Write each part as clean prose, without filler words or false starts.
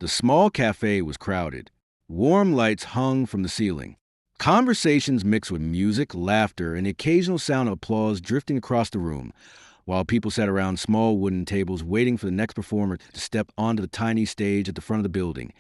The small cafe was crowded. Warm lights hung from the ceiling. Conversations mixed with music, laughter, and the occasional sound of applause drifting across the room, while people sat around small wooden tables waiting for the next performer to step onto the tiny stage at the front of the building.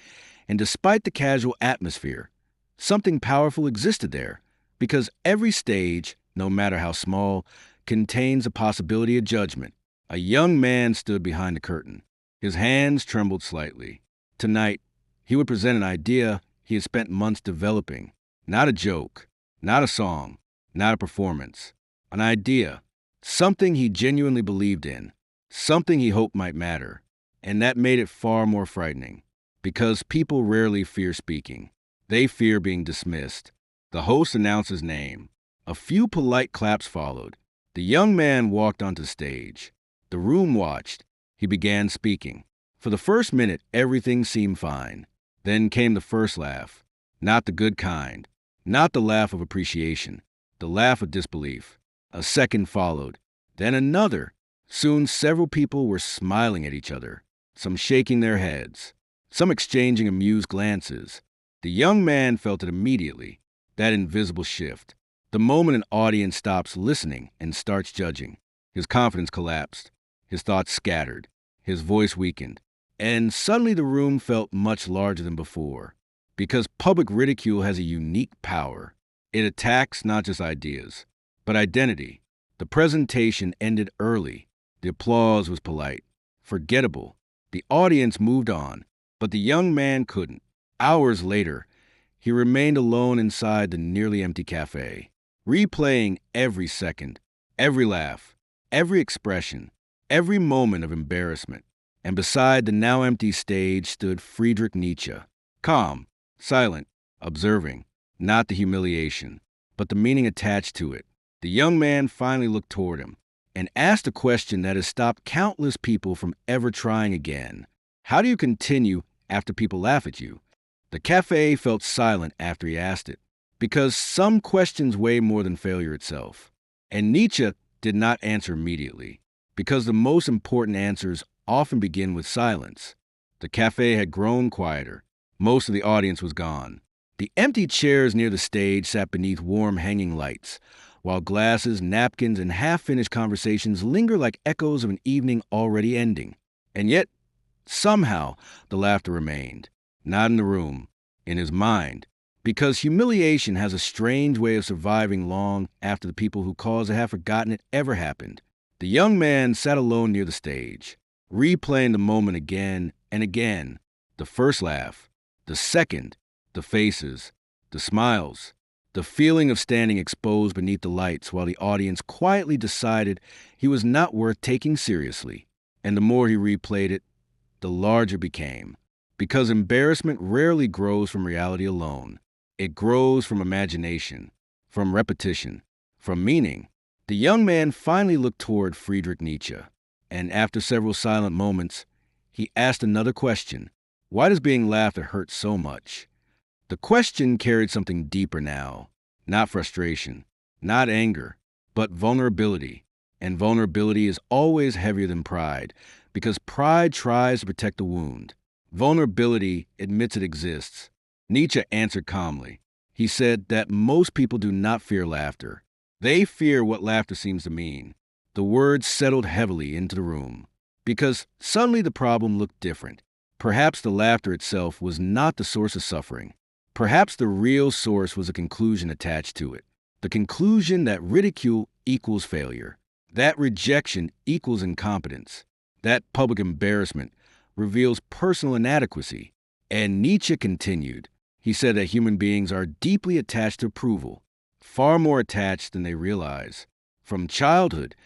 And despite the casual atmosphere, something powerful existed there, because every stage, no matter how small, contains a possibility of judgment. A young man stood behind the curtain. His hands trembled slightly. Tonight, he would present an idea he had spent months developing. Not a joke, not a song, not a performance. An idea, something he genuinely believed in, something he hoped might matter. And that made it far more frightening, because people rarely fear speaking. They fear being dismissed. The host announced his name. A few polite claps followed. The young man walked onto the stage. The room watched. He began speaking. For the first minute, everything seemed fine. Then came the first laugh. Not the good kind. Not the laugh of appreciation. The laugh of disbelief. A second followed. Then another. Soon several people were smiling at each other, some shaking their heads, some exchanging amused glances. The young man felt it immediately, that invisible shift. The moment an audience stops listening and starts judging. His confidence collapsed. His thoughts scattered. His voice weakened. And suddenly the room felt much larger than before. Because public ridicule has a unique power. It attacks not just ideas, but identity. The presentation ended early. The applause was polite, forgettable. The audience moved on, but the young man couldn't. Hours later, he remained alone inside the nearly empty cafe, replaying every second, every laugh, every expression, every moment of embarrassment. And beside the now empty stage stood Friedrich Nietzsche, calm, silent, observing, not the humiliation, but the meaning attached to it. The young man finally looked toward him and asked a question that has stopped countless people from ever trying again. How do you continue after people laugh at you? The cafe felt silent after he asked it, because some questions weigh more than failure itself. And Nietzsche did not answer immediately, because the most important answers often begin with silence. The cafe had grown quieter. Most of the audience was gone. The empty chairs near the stage sat beneath warm hanging lights, while glasses, napkins, and half-finished conversations linger like echoes of an evening already ending. And yet, somehow, the laughter remained. Not in the room, in his mind. Because humiliation has a strange way of surviving long after the people who caused it have forgotten it ever happened. The young man sat alone near the stage, replaying the moment again and again. The first laugh, the second, the faces, the smiles, the feeling of standing exposed beneath the lights while the audience quietly decided he was not worth taking seriously. And the more he replayed it, the larger it became. Because embarrassment rarely grows from reality alone. It grows from imagination, from repetition, from meaning. The young man finally looked toward Friedrich Nietzsche, and after several silent moments, he asked another question. Why does being laughed at hurt so much? The question carried something deeper now. Not frustration, not anger, but vulnerability. And vulnerability is always heavier than pride, because pride tries to protect the wound. Vulnerability admits it exists. Nietzsche answered calmly. He said that most people do not fear laughter. They fear what laughter seems to mean. The words settled heavily into the room, because suddenly the problem looked different. Perhaps the laughter itself was not the source of suffering. Perhaps the real source was a conclusion attached to it. The conclusion that ridicule equals failure, that rejection equals incompetence, that public embarrassment reveals personal inadequacy. And Nietzsche continued. He said that human beings are deeply attached to approval, far more attached than they realize. From childhood,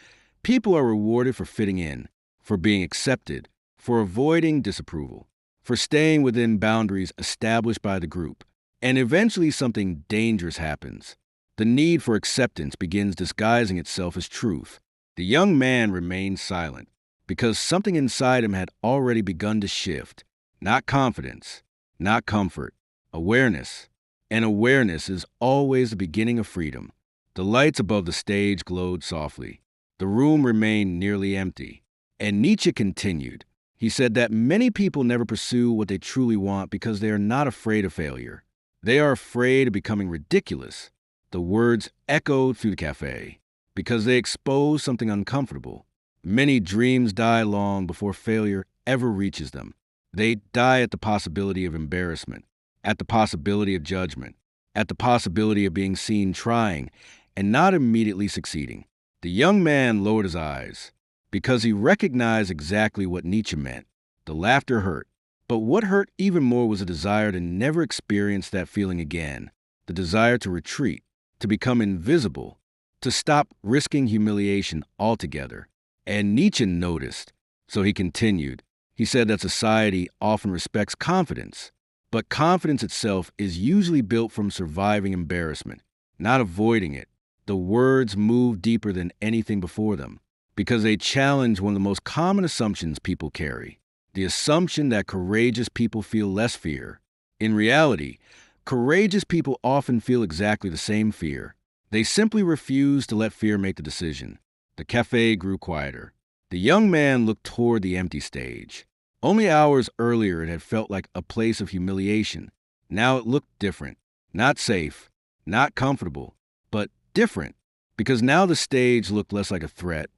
people are rewarded for fitting in, for being accepted, for avoiding disapproval, for staying within boundaries established by the group. And eventually something dangerous happens. The need for acceptance begins disguising itself as truth. The young man remained silent, because something inside him had already begun to shift. Not confidence, not comfort, awareness. And awareness is always the beginning of freedom. The lights above the stage glowed softly. The room remained nearly empty. And Nietzsche continued. He said that many people never pursue what they truly want because they are not afraid of failure. They are afraid of becoming ridiculous. The words echoed through the cafe because they expose something uncomfortable. Many dreams die long before failure ever reaches them. They die at the possibility of embarrassment, at the possibility of judgment, at the possibility of being seen trying and not immediately succeeding. The young man lowered his eyes because he recognized exactly what Nietzsche meant. The laughter hurt, but what hurt even more was a desire to never experience that feeling again, the desire to retreat, to become invisible, to stop risking humiliation altogether. And Nietzsche noticed, so he continued. He said that society often respects confidence, but confidence itself is usually built from surviving embarrassment, not avoiding it. The words move deeper than anything before them because they challenge one of the most common assumptions people carry, the assumption that courageous people feel less fear. In reality, courageous people often feel exactly the same fear. They simply refuse to let fear make the decision. The cafe grew quieter. The young man looked toward the empty stage. Only hours earlier it had felt like a place of humiliation. Now it looked different. Not safe, not comfortable, but different. Because now the stage looked less like a threat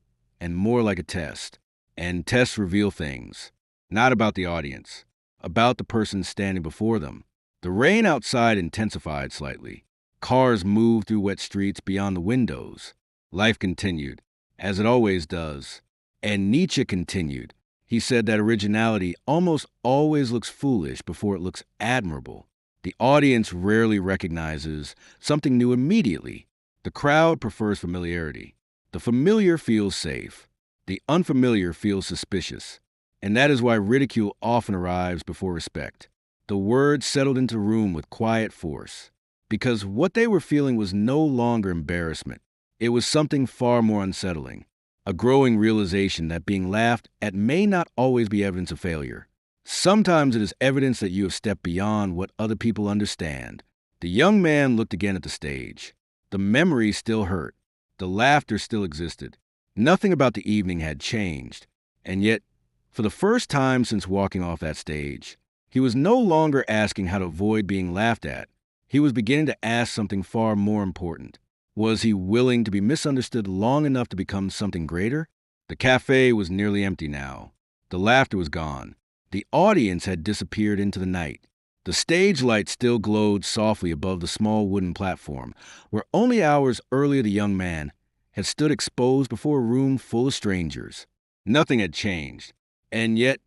and more like a test. And tests reveal things, not about the audience, about the person standing before them. The rain outside intensified slightly. Cars moved through wet streets beyond the windows. Life continued, as it always does. And Nietzsche continued. He said that originality almost always looks foolish before it looks admirable. The audience rarely recognizes something new immediately. The crowd prefers familiarity. The familiar feels safe. The unfamiliar feels suspicious. And that is why ridicule often arrives before respect. The words settled into the room with quiet force. Because what they were feeling was no longer embarrassment. It was something far more unsettling. A growing realization that being laughed at may not always be evidence of failure. Sometimes it is evidence that you have stepped beyond what other people understand. The young man looked again at the stage. The memory still hurt. The laughter still existed. Nothing about the evening had changed. And yet, for the first time since walking off that stage, he was no longer asking how to avoid being laughed at. He was beginning to ask something far more important. Was he willing to be misunderstood long enough to become something greater? The cafe was nearly empty now. The laughter was gone. The audience had disappeared into the night. The stage light still glowed softly above the small wooden platform, where only hours earlier the young man had stood exposed before a room full of strangers. Nothing had changed. And yet,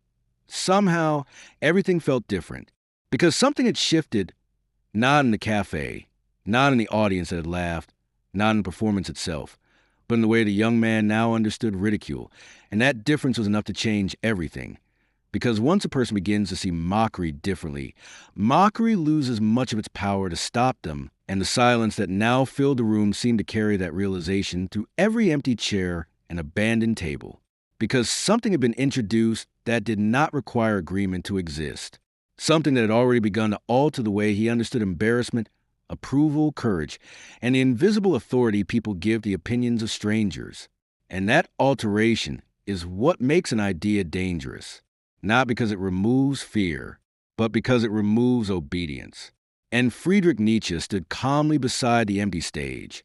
somehow, everything felt different. Because something had shifted, not in the cafe, not in the audience that had laughed, not in the performance itself, but in the way the young man now understood ridicule. And that difference was enough to change everything. Because once a person begins to see mockery differently, mockery loses much of its power to stop them, and the silence that now filled the room seemed to carry that realization through every empty chair and abandoned table. Because something had been introduced that did not require agreement to exist. Something that had already begun to alter the way he understood embarrassment, approval, courage, and the invisible authority people give the opinions of strangers. And that alteration is what makes an idea dangerous. Not because it removes fear, but because it removes obedience. And Friedrich Nietzsche stood calmly beside the empty stage,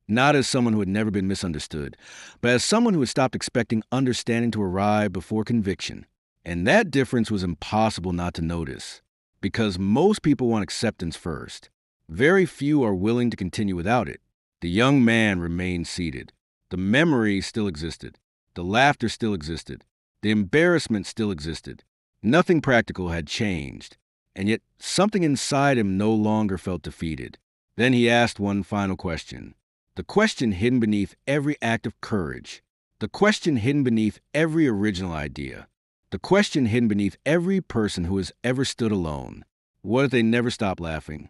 not as someone who had never been misunderstood, but as someone who had stopped expecting understanding to arrive before conviction. And that difference was impossible not to notice, because most people want acceptance first. Very few are willing to continue without it. The young man remained seated. The memory still existed. The laughter still existed. The embarrassment still existed. Nothing practical had changed, and yet something inside him no longer felt defeated. Then he asked one final question. The question hidden beneath every act of courage. The question hidden beneath every original idea. The question hidden beneath every person who has ever stood alone. What if they never stopped laughing?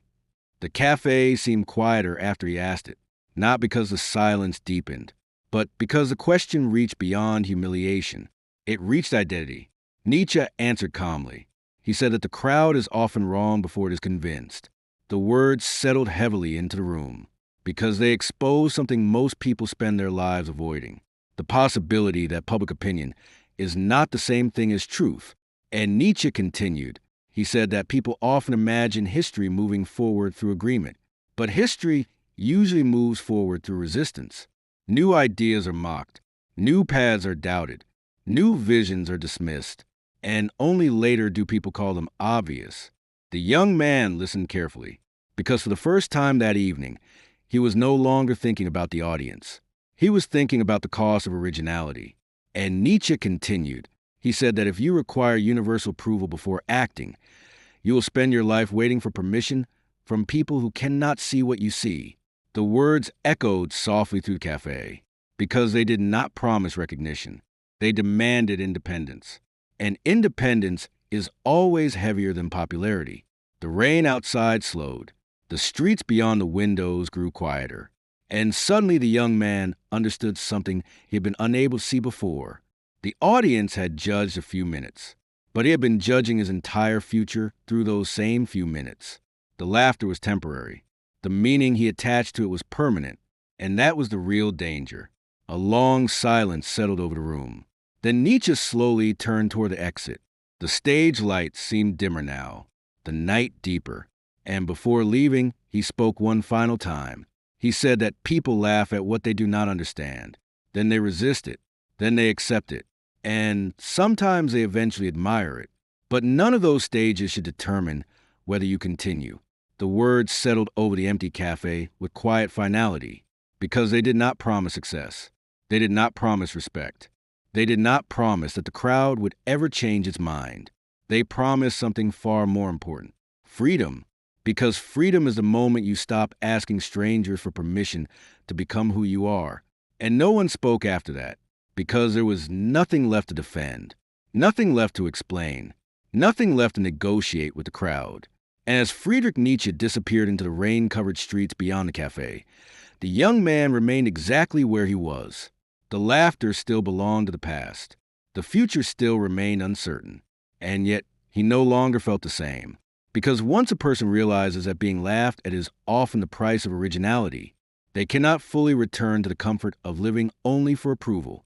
The cafe seemed quieter after he asked it, not because the silence deepened, but because the question reached beyond humiliation. It reached identity. Nietzsche answered calmly. He said that the crowd is often wrong before it is convinced. The words settled heavily into the room, because they expose something most people spend their lives avoiding. The possibility that public opinion, is not the same thing as truth. And Nietzsche continued. He said that people often imagine history moving forward through agreement, but history usually moves forward through resistance. New ideas are mocked, new paths are doubted, new visions are dismissed, and only later do people call them obvious. The young man listened carefully, because for the first time that evening, he was no longer thinking about the audience. He was thinking about the cost of originality. And Nietzsche continued. He said that if you require universal approval before acting, you will spend your life waiting for permission from people who cannot see what you see. The words echoed softly through the cafe, because they did not promise recognition. They demanded independence. And independence is always heavier than popularity. The rain outside slowed. The streets beyond the windows grew quieter. And suddenly the young man understood something he had been unable to see before. The audience had judged a few minutes, but he had been judging his entire future through those same few minutes. The laughter was temporary. The meaning he attached to it was permanent, and that was the real danger. A long silence settled over the room. Then Nietzsche slowly turned toward the exit. The stage lights seemed dimmer now, the night deeper, and before leaving, he spoke one final time. He said that people laugh at what they do not understand. Then they resist it. Then they accept it. And sometimes they eventually admire it. But none of those stages should determine whether you continue. The words settled over the empty cafe with quiet finality, because they did not promise success. They did not promise respect. They did not promise that the crowd would ever change its mind. They promised something far more important: freedom. Because freedom is the moment you stop asking strangers for permission to become who you are. And no one spoke after that, because there was nothing left to defend, nothing left to explain, nothing left to negotiate with the crowd. And as Friedrich Nietzsche disappeared into the rain-covered streets beyond the cafe, the young man remained exactly where he was. The laughter still belonged to the past. The future still remained uncertain. And yet, he no longer felt the same. Because once a person realizes that being laughed at is often the price of originality, they cannot fully return to the comfort of living only for approval.